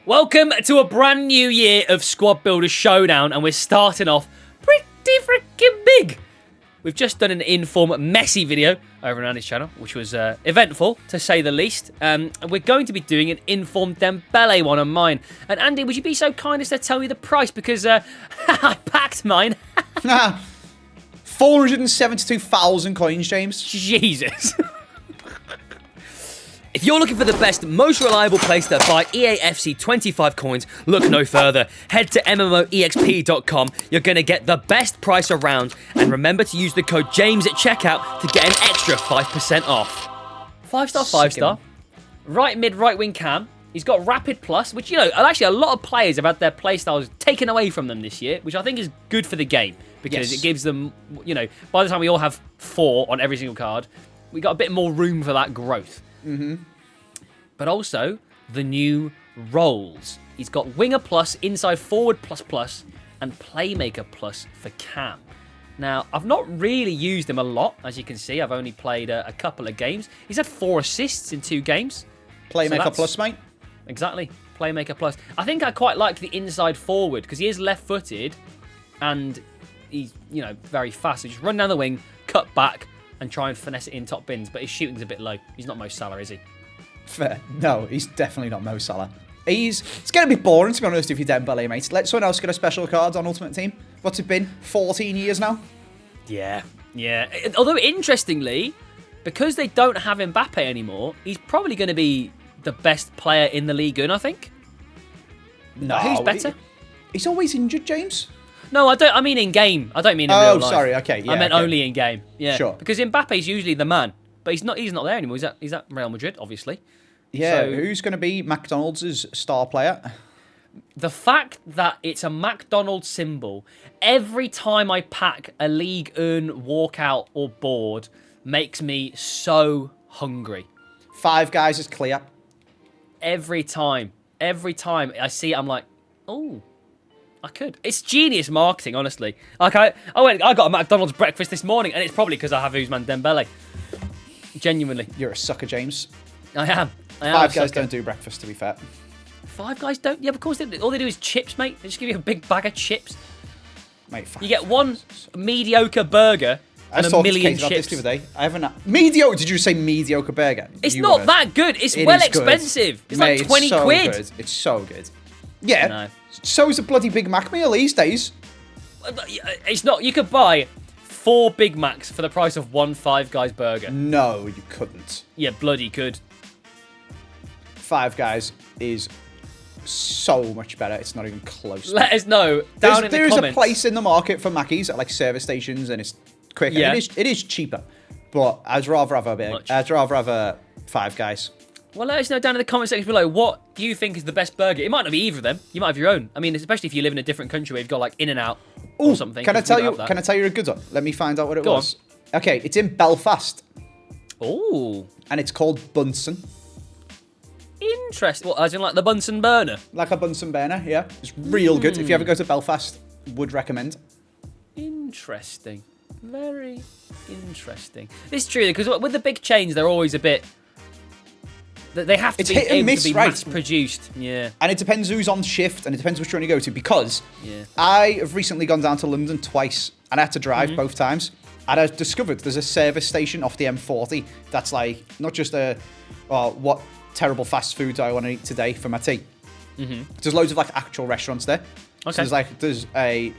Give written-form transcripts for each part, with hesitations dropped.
Welcome to a brand new year of Squad Builder Showdown, and we're starting off pretty freaking big. We've just done an inform messy video over on Andy's channel, which was eventful, to say the least. And we're going to be doing an inform Dembele one on mine. And Andy, would you be so kind as to tell me the price? Because I packed mine. 472,000 coins, James. Jesus. If you're looking for the best, most reliable place to buy EA FC25 coins, look no further. Head to MMOEXP.com. You're going to get the best price around. And remember to use the code James at checkout to get an extra 5% off. 5-star, 5-star. Right mid, right wing cam. He's got Rapid Plus, which, you know, actually a lot of players have had their playstyles taken away from them this year, which I think is good for the game. Because it gives them, you know, by the time we all have 4 on every single card, we got a bit more room for that growth. But also the new roles. He's got Winger Plus, Inside Forward Plus, and Playmaker Plus for Cam. Now, I've not really used him a lot, as you can see. I've only played a couple of games. He's had 4 assists in 2 games. Playmaker Plus, mate. Exactly. Playmaker Plus. I think I quite like the Inside Forward, because he is left-footed, and he's, you know, very fast. So just run down the wing, cut back, and try and finesse it in top bins, but his shooting's a bit low. He's not Mo Salah, is he? Fair. No, he's definitely not Mo Salah. It's getting a bit boring, to be honest, if you're Dembele, mate. Let someone else get a special card on Ultimate Team. What's it been? 14 years now? Yeah. Although, interestingly, because they don't have Mbappe anymore, he's probably going to be the best player in the league, I think. No. Who's better? He's always injured, James. No, I don't. I mean in game. I don't mean in real life. Oh, sorry. Okay, yeah. I meant only in game. Yeah, sure. Because Mbappe's usually the man, but he's not there anymore. He's at Real Madrid, obviously. Yeah. So, who's going to be McDonald's star player? The fact that it's a McDonald's symbol every time I pack a League Earn walkout or board makes me so hungry. 5 Guys is clear. Every time I see it, I'm like, oh. I could. It's genius marketing, honestly. Like I got a McDonald's breakfast this morning, and it's probably because I have Ousmane Dembele. Genuinely. You're a sucker, James. I am. 5 Guys don't do breakfast, to be fair. 5 Guys don't? Yeah, of course they do. All they do is chips, mate. They just give you a big bag of chips. Mate, you get one mediocre burger and a million chips. About this the other day. I haven't. Mediocre? Did you say mediocre burger? It's not that good. It's well expensive. It's like 20 quid. Good. It's so good. Yeah. No. So is a bloody Big Mac meal these days. It's not. You could buy 4 Big Macs for the price of 1 5 Guys burger. No, you couldn't. Yeah, bloody could. 5 Guys is so much better. It's not even close. Let us know down in the comments. There is a place in the market for Mackies at like service stations, and it's quicker. Yeah. It is cheaper, but I'd rather have a 5 Guys. Well, let us know down in the comment section below what do you think is the best burger. It might not be either of them. You might have your own. I mean, especially if you live in a different country where you've got like In-N-Out or something. Can I tell you a good one? Let me find out what it was. On. Okay, it's in Belfast. Oh. And it's called Bunsen. Interesting. What, as in like the Bunsen burner? Like a Bunsen burner, yeah. It's real good. If you ever go to Belfast, would recommend. Interesting. Very interesting. It's true, because with the big chains, they're always a bit... They have to be able to be mass-produced. Yeah. And it depends who's on shift, and it depends which one you go to, because I have recently gone down to London twice, and I had to drive both times. And I discovered there's a service station off the M40 that's like, not just what terrible fast food do I want to eat today for my tea. There's loads of like actual restaurants there. Okay. So there's a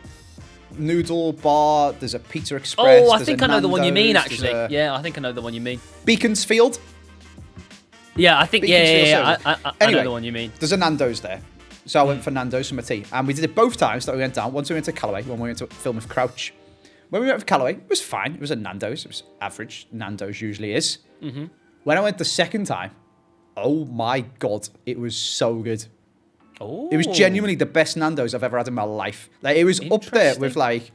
noodle bar, there's a Pizza Express. Oh, I think I know the one you mean, actually. Yeah, I think I know the one you mean. Beaconsfield. Yeah, I think, I anyway, know the one you mean. There's a Nando's there. So I went for Nando's for my tea. And we did it both times that we went down. Once we went to Callaway, when we went to film with Crouch. When we went for Callaway, it was fine. It was a Nando's. It was average. Nando's usually is. When I went the second time, oh my God, it was so good. Oh. It was genuinely the best Nando's I've ever had in my life. Like, it was up there with like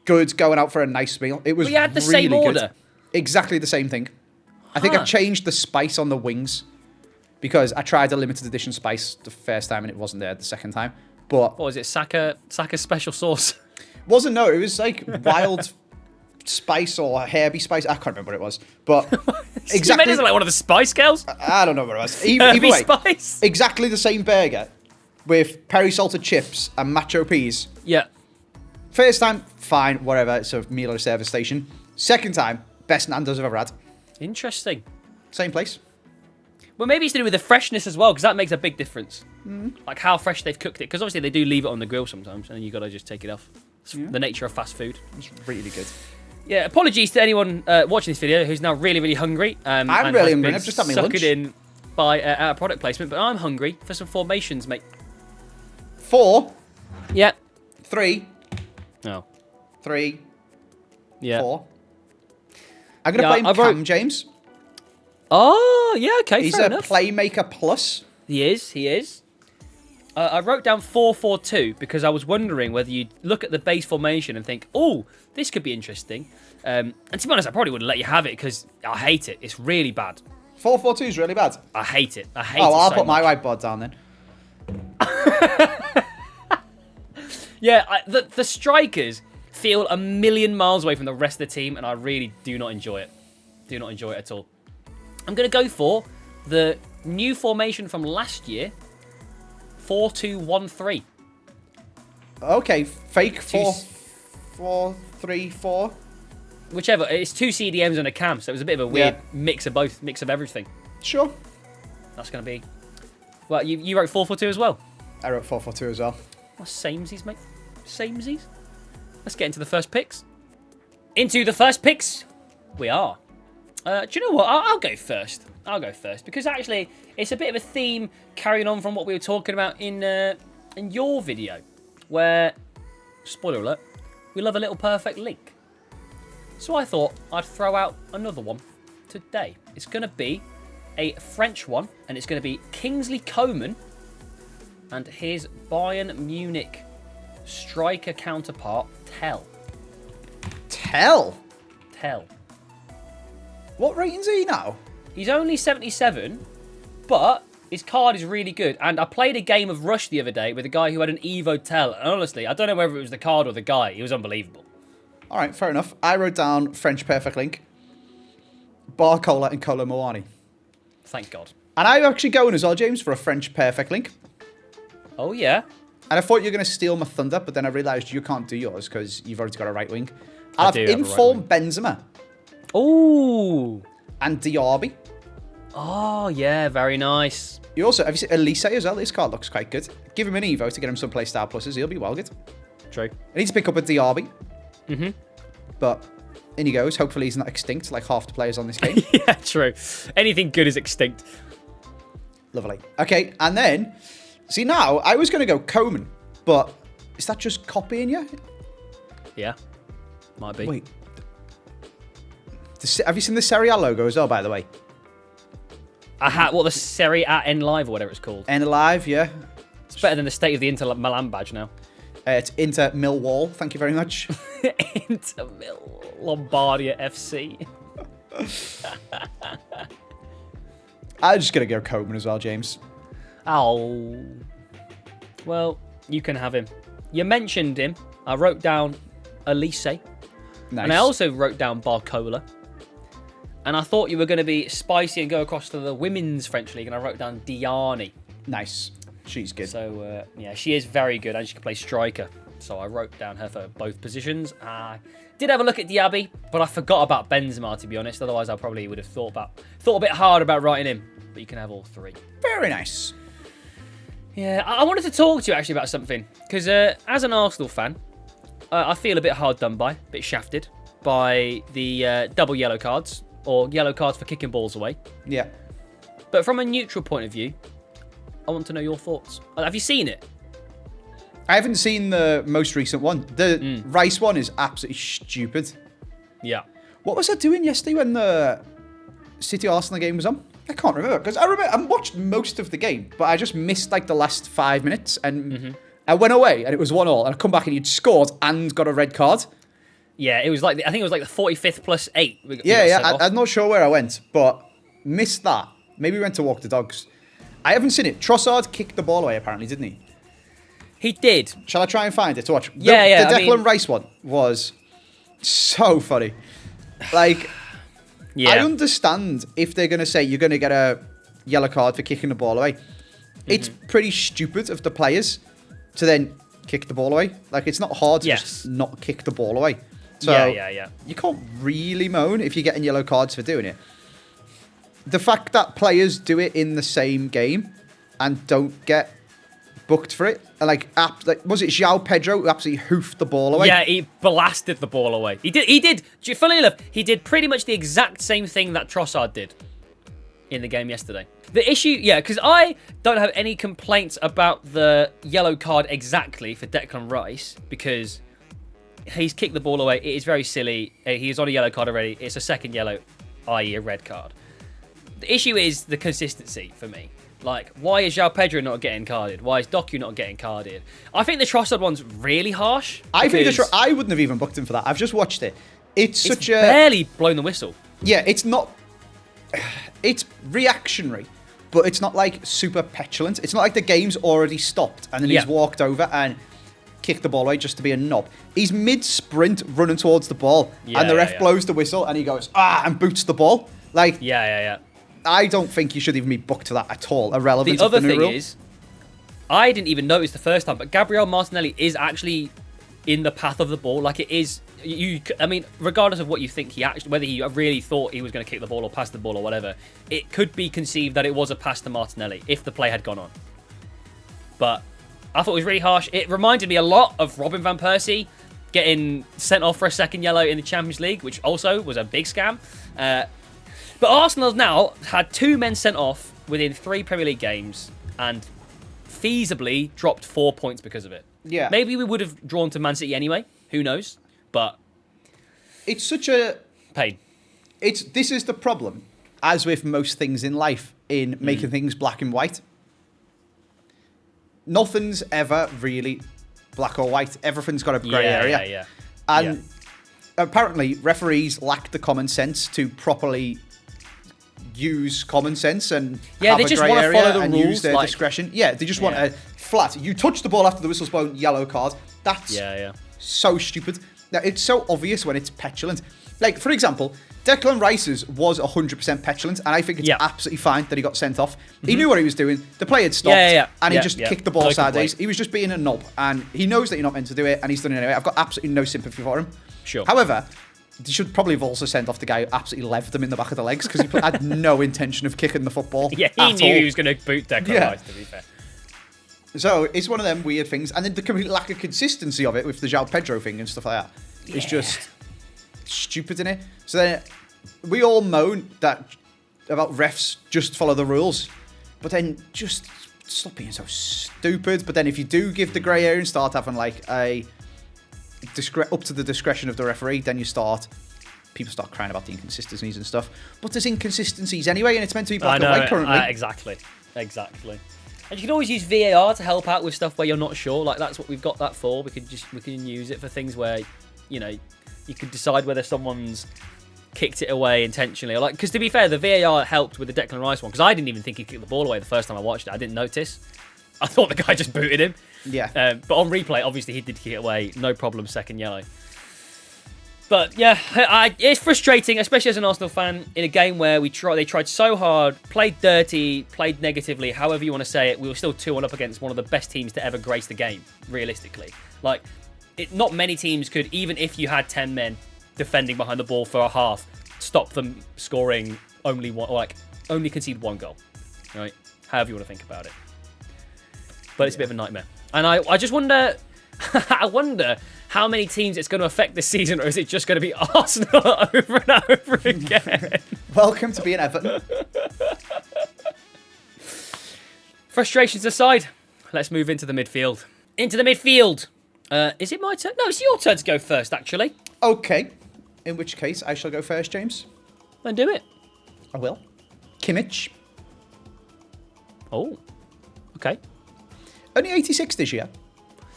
good going out for a nice meal. It was you had the really same good. order? Exactly the same thing. I think I changed the spice on the wings because I tried a limited edition spice the first time and it wasn't there the second time. But what was it? Saka special sauce? Wasn't, no. It was like wild Spice or Herbie Spice. I can't remember what it was. But exactly. Is it like one of the Spice Girls? I don't know what it was. Either way, Spice. Exactly the same burger with peri salted chips and macho peas. Yeah. First time, fine, whatever. It's a meal at a service station. Second time, best Nando's I've ever had. Interesting. Same place. Well, maybe it's to do with the freshness as well, because that makes a big difference. Like how fresh they've cooked it. Because obviously they do leave it on the grill sometimes, and you got to just take it off. It's the nature of fast food. It's really good. Yeah, apologies to anyone watching this video who's now really, really hungry. I'm really hungry. I've just had my lunch. Suckered in by our product placement, but I'm hungry for some formations, mate. 4. Yeah. 3. No. 3. Yeah. 4. I'm going to play Cam James. Oh, yeah, okay, He's fair a enough. playmaker plus. He is. I wrote down 4-4-2 because I was wondering whether you'd look at the base formation and think, oh, this could be interesting. And to be honest, I probably wouldn't let you have it because I hate it. It's really bad. 4-4-2 is really bad. I hate it. I'll put my whiteboard down then. Yeah, the strikers feel a million miles away from the rest of the team, and I really do not enjoy it. Do not enjoy it at all. I'm going to go for the new formation from last year, 4-2-1-3. Okay, fake 4-4-3-4. Whichever. It's 2 CDMs and a cam, so it was a bit of a weird mix of both, mix of everything. Sure. That's going to be... Well, you wrote 4-4-2 as well? I wrote 4-4-2 as well. Well, samesies, mate. Samesies. Let's get into the first picks. Into the first picks we are. Do you know what? I'll go first. Because actually, it's a bit of a theme carrying on from what we were talking about in your video, where, spoiler alert, we love a little perfect link. So I thought I'd throw out another one today. It's going to be a French one, and it's going to be Kingsley Coman and his Bayern Munich striker counterpart, Tell. Tell? Tell. What rating's he now? He's only 77, but his card is really good. And I played a game of Rush the other day with a guy who had an Evo Tell. And honestly, I don't know whether it was the card or the guy. He was unbelievable. All right, fair enough. I wrote down French Perfect Link, Barcola and Kolo Muani. Thank God. And I'm actually going as well, James, for a French Perfect Link. Oh, yeah? And I thought you were going to steal my thunder, but then I realised you can't do yours because you've already got a right wing. I've informed Benzema. Ooh. And Diaby. Oh, yeah, very nice. You also, have you seen Elise as well? This card looks quite good. Give him an Evo to get him some playstyle pluses. He'll be well good. True. I need to pick up a Diaby. Mm-hmm. But in he goes. Hopefully he's not extinct like half the players on this game. Yeah, true. Anything good is extinct. Lovely. Okay, and then, see now, I was going to go Coman, but is that just copying you? Yeah, might be. Wait. Have you seen the Serie A logo as well, by the way? The Serie A N Live or whatever it's called. N Live, yeah. It's better than the State of the Inter Milan badge now. It's Inter Millwall. Thank you very much. Inter Lombardia FC. I'm just going to go Coman as well, James. Oh. Well, you can have him. You mentioned him. I wrote down Elise. Nice. And I also wrote down Barcola. And I thought you were going to be spicy and go across to the Women's French League, and I wrote down Diani. Nice. She's good. So, yeah, she is very good, and she can play striker. So I wrote down her for both positions. Did have a look at Diaby, but I forgot about Benzema, to be honest. Otherwise, I probably would have thought a bit hard about writing him. But you can have all three. Very nice. Yeah, I wanted to talk to you, actually, about something. Because as an Arsenal fan, I feel a bit hard done by, a bit shafted by the double yellow cards, or yellow cards for kicking balls away. Yeah. But from a neutral point of view, I want to know your thoughts. Have you seen it? I haven't seen the most recent one. The Rice one is absolutely stupid. Yeah. What was I doing yesterday when the City Arsenal game was on? I can't remember. Because I watched most of the game, but I just missed like the last 5 minutes. And I went away and it was 1-1. And I come back and you'd scored and got a red card. Yeah, it was like, I think it was like the 45th plus 8. I'm not sure where I went, but missed that. Maybe we went to walk the dogs. I haven't seen it. Trossard kicked the ball away, apparently, didn't he? He did. Shall I try and find it to watch? Yeah. The Declan Rice one was So funny. Like, Yeah. I understand if they're going to say you're going to get a yellow card for kicking the ball away. It's pretty stupid of the players to then kick the ball away. Like, it's not hard to just not kick the ball away. So Yeah. you can't really moan if you're getting yellow cards for doing it. The fact that players do it in the same game and don't get booked for it, and like was it João Pedro who absolutely hoofed the ball away? Yeah, he blasted the ball away. He did. Funnily enough, he did pretty much the exact same thing that Trossard did in the game yesterday. The issue, because I don't have any complaints about the yellow card exactly for Declan Rice, because he's kicked the ball away. It is very silly. He's on a yellow card already. It's a second yellow, i.e. a red card. The issue is the consistency for me. Like, why is João Pedro not getting carded? Why is Doku not getting carded? I think the Trossard one's really harsh. I wouldn't have even booked him for that. I've just watched it. It's barely blown the whistle. Yeah, it's not... It's reactionary, but it's not, like, super petulant. It's not like the game's already stopped, and then he's walked over and kicked the ball away just to be a knob. He's mid-sprint running towards the ball, and the ref blows the whistle, and he goes, and boots the ball. Like... Yeah. I don't think you should even be booked for that at all. Irrelevant. The other thing is, I didn't even notice the first time, but Gabriel Martinelli is actually in the path of the ball. Like, it is. I mean, regardless of what you think whether he really thought he was going to kick the ball or pass the ball or whatever, it could be conceived that it was a pass to Martinelli if the play had gone on. But I thought it was really harsh. It reminded me a lot of Robin van Persie getting sent off for a second yellow in the Champions League, which also was a big scam. But Arsenal's now had 2 men sent off within 3 Premier League games and feasibly dropped 4 points because of it. Yeah. Maybe we would have drawn to Man City anyway. Who knows? But it's such a pain. This is the problem, as with most things in life, in making things black and white. Nothing's ever really black or white. Everything's got a grey area. Yeah. And apparently referees lack the common sense to properly use common sense and have they a just grey want to area follow the and rules, use their discretion. Yeah, they just want a flat. You touch the ball after the whistle's blown, yellow card. That's so stupid. Now, it's so obvious when it's petulant. Like, for example, Declan Rice's was 100% petulant, and I think it's absolutely fine that he got sent off. He knew what he was doing. The play had stopped, and he just kicked the ball sideways. He was just being a knob, and he knows that you're not meant to do it, and he's done it anyway. I've got absolutely no sympathy for him. Sure. However, they should probably have also sent off the guy who absolutely leved him in the back of the legs, because he had no intention of kicking the football. Yeah, he knew he was going to boot Declan Rice, to be fair. So it's one of them weird things, and then the complete lack of consistency of it with the João Pedro thing and stuff like that. It's just stupid, isn't it? So then we all moan about refs just follow the rules, but then just stop being so stupid. But then if you do give the grey area and start having like a up to the discretion of the referee, then people start crying about the inconsistencies and stuff. But there's inconsistencies anyway, and it's meant to be black and white currently. Exactly. And you can always use VAR to help out with stuff where you're not sure. Like, that's what we've got that for. We can use it for things where, you could decide whether someone's kicked it away intentionally, or because to be fair, the VAR helped with the Declan Rice one, because I didn't even think he kicked the ball away the first time I watched it. I didn't notice. I thought the guy just booted him. Yeah. But on replay, obviously he did kick it away, no problem, second yellow. But yeah, it's frustrating, especially as an Arsenal fan, in a game where they tried so hard, played dirty, played negatively, however you want to say it. We were still 2-1 up against one of the best teams to ever grace the game, realistically. Like, not many teams could, even if you had 10 men defending behind the ball for a half, stop them scoring only concede 1 goal. Right? However you want to think about it. But it's a bit of a nightmare. And I just wonder... I wonder how many teams it's going to affect this season, or is it just going to be Arsenal over and over again? Welcome to being Everton. Frustrations aside, let's move into the midfield. Into the midfield. Is it my turn? No, it's your turn to go first, actually. Okay. In which case, I shall go first, James. Then do it. I will. Kimmich. Oh. Okay. Only 86 this year.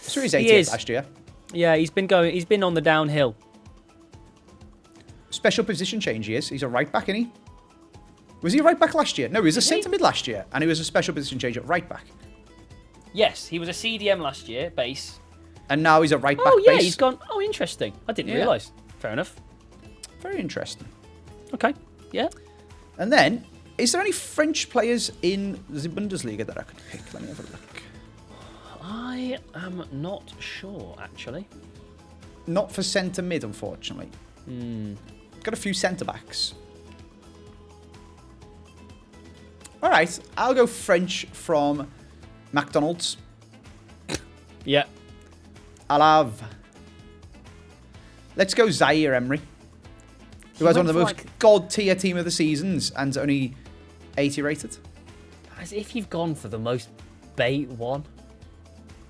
So he's 80th last year. Yeah, he's been on the downhill. Special position change he is. He's a right back, isn't he? Was he a right back last year? No, he was a centre mid last year, and he was a special position change at right back. Yes, he was a CDM last year, base. And now he's a right back base. Oh yeah, he's gone. Oh, interesting. I didn't realise. Fair enough. Very interesting. Okay. Yeah. And then, is there any French players in the Bundesliga that I could pick? Let me have a look. I am not sure, actually. Not for centre mid, unfortunately. Got a few centre backs. All right, I'll go French from McDonald's. Yeah. I'll have. Let's go Zaire Emery, who has one of the most god tier team of the seasons and only 80 rated. As if you've gone for the most bait one.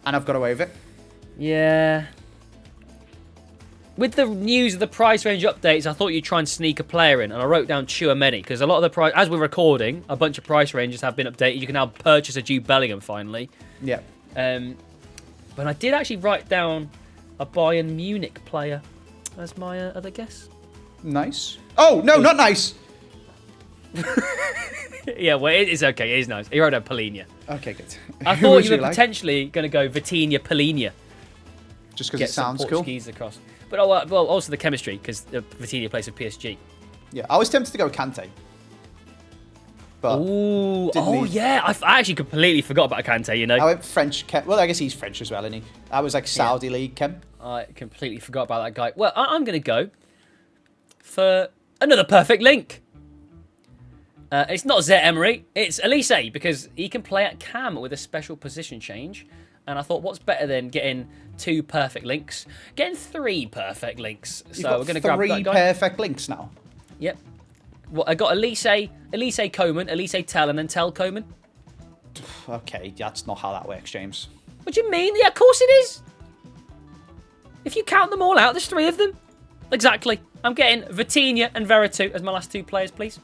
And I've got away with it. Yeah. With the news of the price range updates, I thought you'd try and sneak a player in, and I wrote down Chouameni, because a lot of the price, as we're recording, a bunch of price ranges have been updated. You can now purchase a Jude Bellingham finally. Yeah. But I did actually write down a Bayern Munich player as my other guess. Nice. Oh, no, not nice. Yeah, well, it's okay. It is nice. He wrote down Polina. Okay, good. I thought you were potentially going to go Vitinha Polina. Just because it sounds cool. Portuguese across. But well, also the chemistry, because Vitinha plays for PSG. Yeah, I was tempted to go Kante. But yeah. I actually completely forgot about Kante, you know. I went French Chem. Well, I guess he's French as well, isn't he? I was like Saudi League Chem. I completely forgot about that guy. Well, I'm going to go for another perfect link. It's not Zaire Emery, it's Elise, because he can play at cam with a special position change. And I thought, what's better than getting 2 perfect links? Getting 3 perfect links. So we're going to grab that guy. 3 perfect links now. Yep. Well, I got Elise Coman, Elise Tell, and then Tell Coman. Okay, that's not how that works, James. What do you mean? Yeah, of course it is. If you count them all out, there's 3 of them. Exactly. I'm getting Vitinha and Veretout as my last 2 players, please.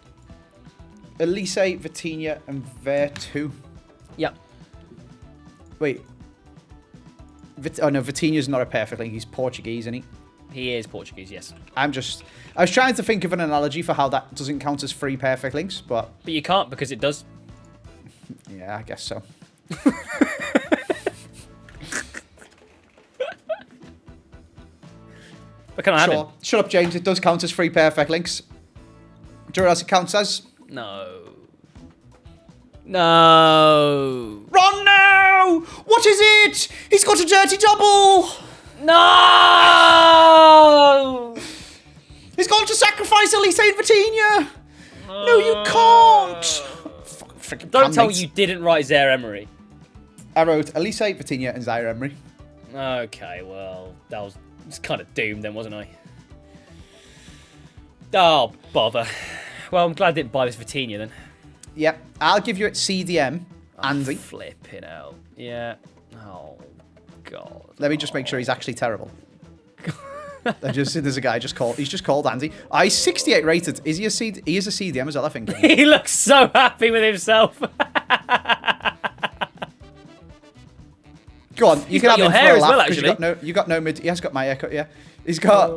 Elise, Vitinha, and Veretout. Yep. Wait. Oh no, Vitinha's not a perfect link. He's Portuguese, isn't he? He is Portuguese, yes. I was trying to think of an analogy for how that doesn't count as 3 perfect links, but you can't because it does. Yeah, I guess so. But can I have him? Shut up, James. It does count as 3 perfect links. Do you know what else it counts as? No. No. Ron, no! What is it? He's got a dirty double! No! He's gone to sacrifice Elise and Vitinha! No, you can't! Freaking Don't tell me you didn't write Zaire Emery. I wrote Elise, Vitinha, and Zaire Emery. Okay, well, that was kind of doomed then, wasn't I? Oh, bother. Well, I'm glad I didn't buy this Vitinha then. Yep, I'll give you at CDM, Andy. Flipping out. Yeah. Oh, God. Let me just make sure he's actually terrible. There's a guy he's just called Andy. He's 68 rated. Is he he is a CDM as well, I think. He looks so happy with himself. Go on, you can have your him hair for a as well, laugh, actually. You got no mid. He has got my haircut, yeah. He's got.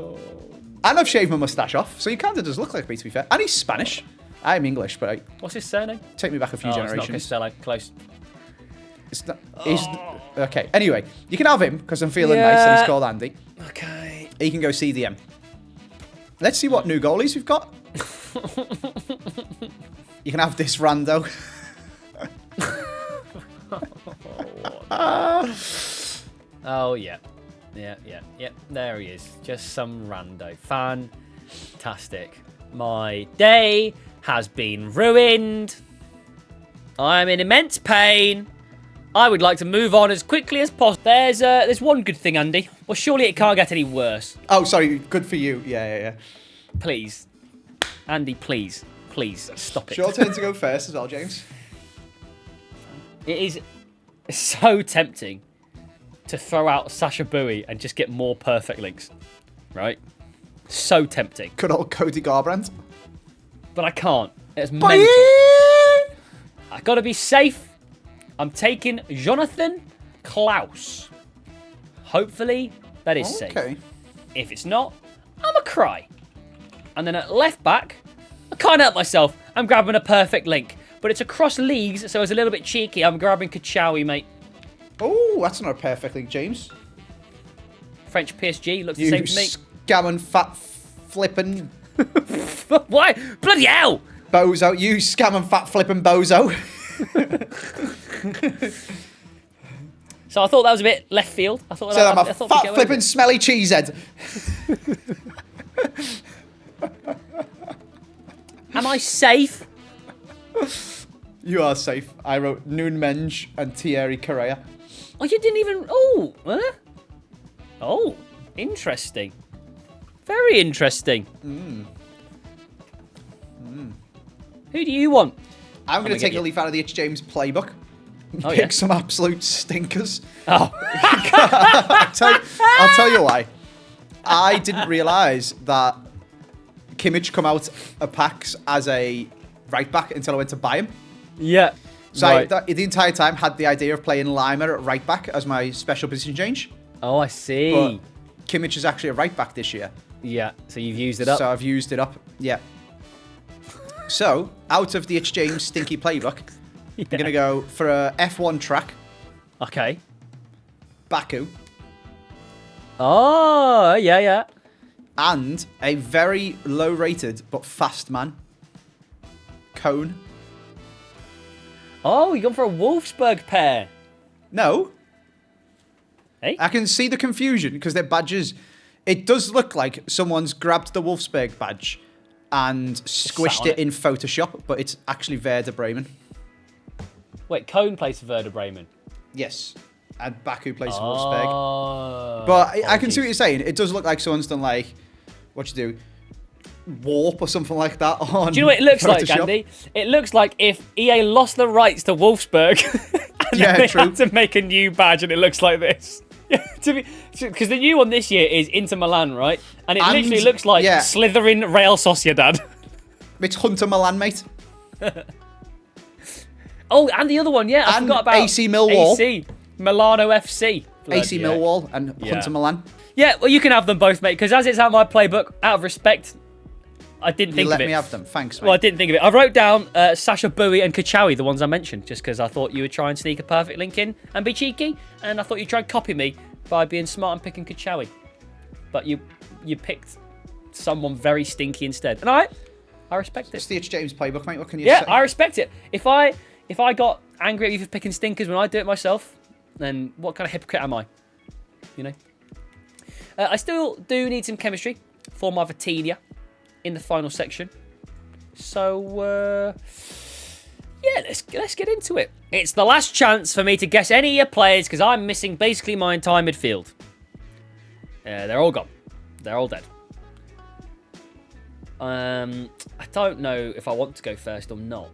And I've shaved my mustache off, so he kind of does look like me, to be fair. And he's Spanish. I'm English, but what's his surname? Take me back a few generations. It's not Costello. Close. It's not. Okay. Anyway, you can have him because I'm feeling nice, and he's called Andy. Okay. He can go CDM. Let's see what new goalies we've got. You can have this rando. Oh, yeah. Yeah. There he is. Just some rando. Fantastic. My day has been ruined. I'm in immense pain. I would like to move on as quickly as possible. There's one good thing, Andy. Well, surely it can't get any worse. Oh, sorry. Good for you. Yeah. Please. Andy, please. Please, stop it. Your turn to go first as well, James. It is so tempting to throw out Sasha Bowie and just get more perfect links. Right? So tempting. Good old Cody Garbrandt. But I can't. It's mental. I gotta be safe. I'm taking Jonathan Klaus. Hopefully, that is safe. If it's not, I'm a cry. And then at left back, I can't help myself. I'm grabbing a perfect link. But it's across leagues, so it's a little bit cheeky. I'm grabbing Kachawi, mate. Oh, that's not a perfect link, James. French PSG looks the same to me. Scamming fat flipping Why? Bloody hell! bozo. You scam and fat flipping bozo. So I thought that was a bit left field. I thought So I'm a I thought we'd fat get away with flipping it. smelly cheesehead. Am I safe? You are safe. I wrote Noon Menge and Thierry Correa. Oh, you didn't even. Oh, huh? Oh, interesting. Very interesting. Who do you want? I'm going to take get a you. leaf out of the ItsJames playbook. Oh, Pick yeah? some absolute stinkers. Oh, I'll tell you why. I didn't realise that Kimmich come out of packs as a right back until I went to buy him. yeah. So Right. the entire time had the idea of playing Lima at right back as my special position change. Oh, I see. But Kimmich is actually a right back this year. Yeah. So you've used it up. So I've used it up. Yeah. So, out of the ItsJames stinky playbook, I'm going to go for a F1 track, Okay. Baku, Oh, yeah, yeah. and a very low-rated but fast man, Cone. Oh, you're going for a Wolfsburg pair. No, Hey? I can see the confusion because their badges. It does look like someone's grabbed the Wolfsburg badge and squished on it it. in Photoshop, but it's actually Werder Bremen. Wait, Cone plays for Werder Bremen. Yes, and Baku plays for Wolfsburg. Oh. But I can see what apologies. you're saying. It does look like someone's done like, what you do, warp or something like that on. Do you know what it looks like, Photoshop. Andy? It looks like if EA lost the rights to Wolfsburg and Yeah, then they true. had to make a new badge and it looks like this. Because the new one this year is Inter Milan, right? And it And- literally looks like yeah. Slytherin Real Sociedad. It's Hunter Milan, mate. Oh, and the other one, yeah, I And forgot about AC Millwall. AC Milano FC. Bloody AC heck. Millwall and Yeah. Hunter Milan. Yeah, well, you can have them both, mate. Because as it's out of my playbook, out of respect, I didn't You think let of it. me have them. Thanks, mate. Well, I didn't think of it. I wrote down Sasha Bowie and Kachawi, the ones I mentioned, just because I thought you would try and sneak a perfect link in and be cheeky, and I thought you'd try and copy me by being smart and picking Kachawi. But you picked someone very stinky instead. And I respect It's it. the ItsJames playbook, mate. What can you Yeah, say? I respect it. If I got angry at you for picking stinkers when I do it myself, then what kind of hypocrite am I? You know? I still do need some chemistry for my Vatinia in the final section. So, yeah, let's get into it. It's the last chance for me to guess any of your players because I'm missing basically my entire midfield. They're all gone. They're all dead. I don't know if I want to go first or not.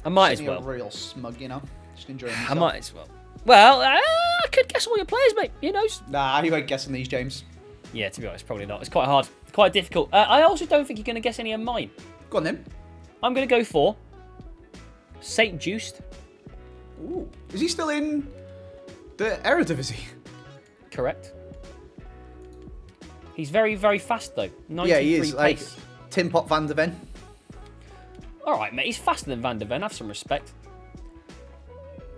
I might as You're well. real smug, you know. Just enjoying I yourself. might as well. Well, I could guess all your players, mate. Who knows? Nah, you ain't guessing these, James. Yeah, to be honest, probably not. It's quite hard. Quite difficult. I also don't think you're going to guess any of mine. Go on then. I'm going to go for Saint Just. Ooh. Is he still in the Eredivisie? Correct. He's very, very fast, though. 93 Yeah, he is. Like pace. Tim Pot van der Ven. All right, mate. He's faster than Van der Ven. Have some respect.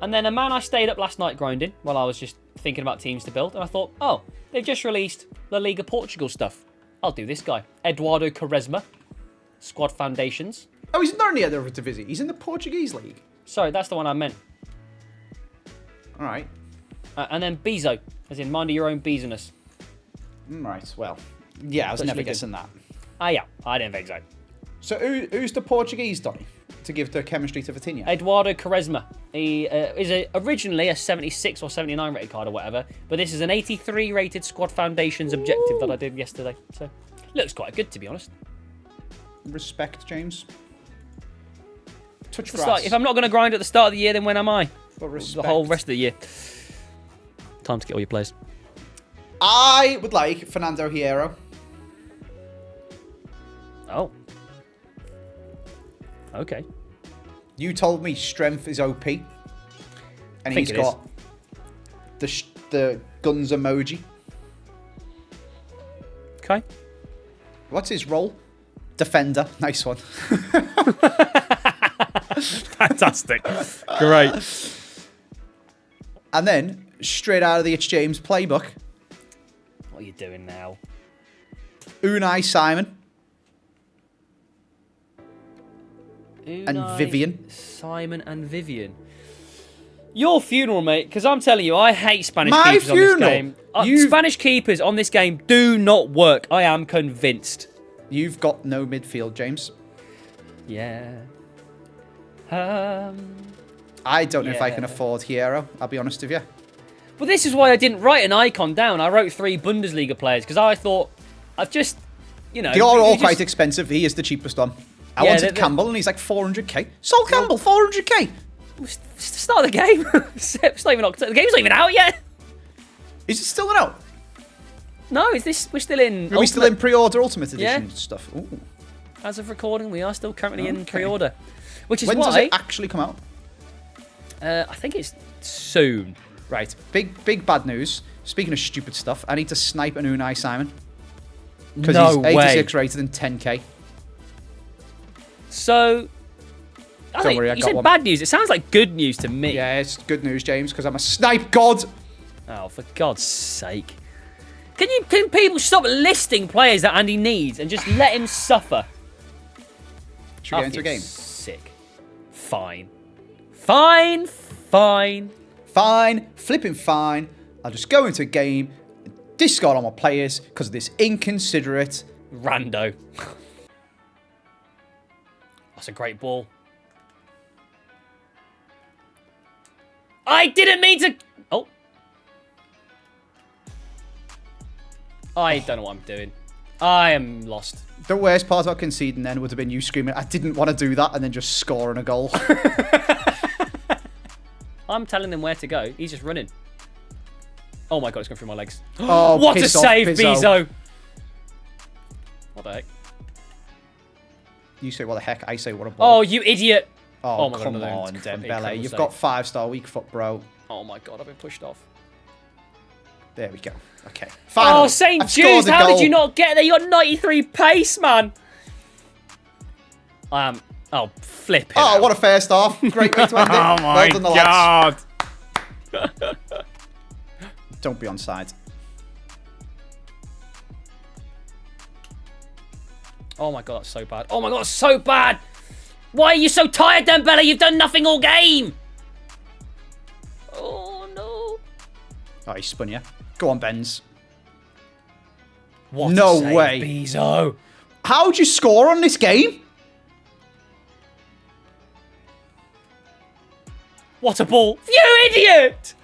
And then a man I stayed up last night grinding while I was just thinking about teams to build. And I thought, oh, they've just released La Liga Portugal stuff. I'll do this guy. Eduardo Quaresma. Squad Foundations. Oh, he's not in the Eredivisie. He's in the Portuguese league. Sorry, that's the one I meant. All right. And then Bezo, as in mind your own business. Right. Well, yeah, I was That's never really good. guessing that. Ah, yeah, I didn't think so. So who's the Portuguese Donny to give the chemistry to Vitinha? Eduardo Quaresma. He is originally a 76 or 79 rated card or whatever, but this is an 83 rated Squad Foundations objective that I did yesterday. So, looks quite good, to be honest. Respect, James. Touch The grass. start, if I'm not going to grind at the start of the year, then when am I? But The respect. whole rest of the year. Time to get all your players. I would like Fernando Hierro. Oh. Okay. You told me strength is OP. And think he's it got the guns emoji. Okay. What's his role? Defender. Nice one. Fantastic. Great. And then, straight out of the ItsJames playbook, What are you doing now? Unai Simon. and Vivian. Simon and Vivian. Your funeral, mate, because I'm telling you, I hate Spanish My keepers funeral? on this game. Spanish keepers on this game do not work. I am convinced. You've got no midfield, James. Yeah. I don't know if I can afford Hierro, I'll be honest with you. Well, this is why I didn't write an icon down. I wrote 3 Bundesliga players because I thought I've just, you know. They are all quite expensive. He is the cheapest one. I wanted Campbell, and he's like 400k. Sol Campbell, 400k. It's the start of the game. It's not even October. The game's not even out yet. Is it still not out? No, is this? We're still in. Are we still in pre-order Ultimate Edition stuff? Ooh. As of recording, we are still currently in pre-order, which is when why. Does it actually come out? I think it's soon. Right, big bad news. Speaking of stupid stuff, I need to snipe an Unai Simon because he's 86 rated and 10k. So, Don't worry, I you got said one. bad news. It sounds like good news to me. Yeah, it's good news, James, because I'm a snipe god. Oh, for God's sake! Can people stop listing players that Andy needs and just let him suffer? Should we get into a game? Sick. Fine. Fine. Fine. Fine. Flipping fine. I'll just go into a game, discard all my players because of this inconsiderate rando. That's a great ball. I didn't mean to... Oh. I don't know what I'm doing. I am lost. The worst part about conceding then would have been you screaming, I didn't want to do that, and then just scoring a goal. I'm telling him where to go. He's just running. Oh my God, it's going through my legs. Oh, what a piss off, save, Bizzo. Bizzo. What the heck? You say what the heck, I say what a ball. Oh, you idiot. Oh, my come God, on, Dembele. incredible You've save. got 5-star weak foot, bro. Oh my God, I've been pushed off. There we go. Okay. Finally, Oh, St. I've scored Jude's, a how goal. did you not get there? You got 93 pace, man. Oh, flip it. Oh, out. what a first half. Great way to end it. Oh my Well done, the lads. God. Don't be onside. Oh my God, that's so bad. Oh my God, that's so bad. Why are you so tired, Dembele? You've done nothing all game. Oh, no. Oh, he spun you. Go on, Benz. What No a save, way. Bizzo. How'd you score on this game? What a ball. You idiot.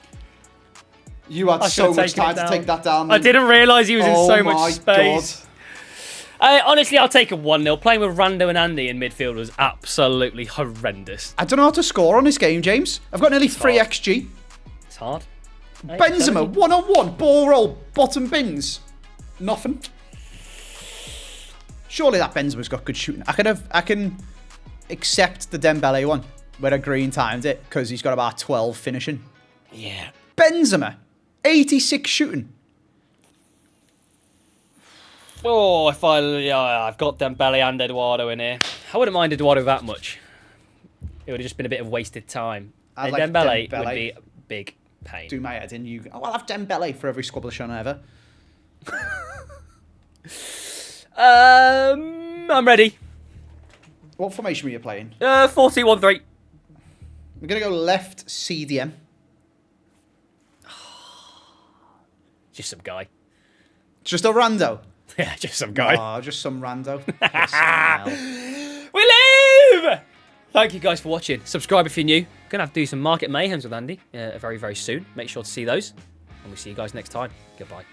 You had so much time to take that down. I didn't realise he was in so my much space. Honestly, I'll take a 1-0. Playing with Rando and Andy in midfield was absolutely horrendous. I don't know how to score on this game, James. I've got nearly 3 XG. It's hard. Benzema, 1-on-1, ball roll, bottom bins. Nothing. Surely that Benzema's got good shooting. I can accept the Dembele one, where I green timed it, because he's got about 12 finishing. Yeah. Benzema, 86 shooting. Oh, I've got Dembele and Eduardo in here. I wouldn't mind Eduardo that much. It would have just been a bit of wasted time. I like Dembele Dembele. would be a big pain. Do my head in. I'll have Dembele for every squabble ever. I'm ready. What formation were you playing? 4-2-1-3. We're going to go left CDM. Just some guy. Just a rando. Yeah, just some guy. Oh, just some rando. We live! Thank you guys for watching. Subscribe if you're new. Gonna have to do some market mayhems with Andy very, very soon. Make sure to see those. And we'll see you guys next time. Goodbye.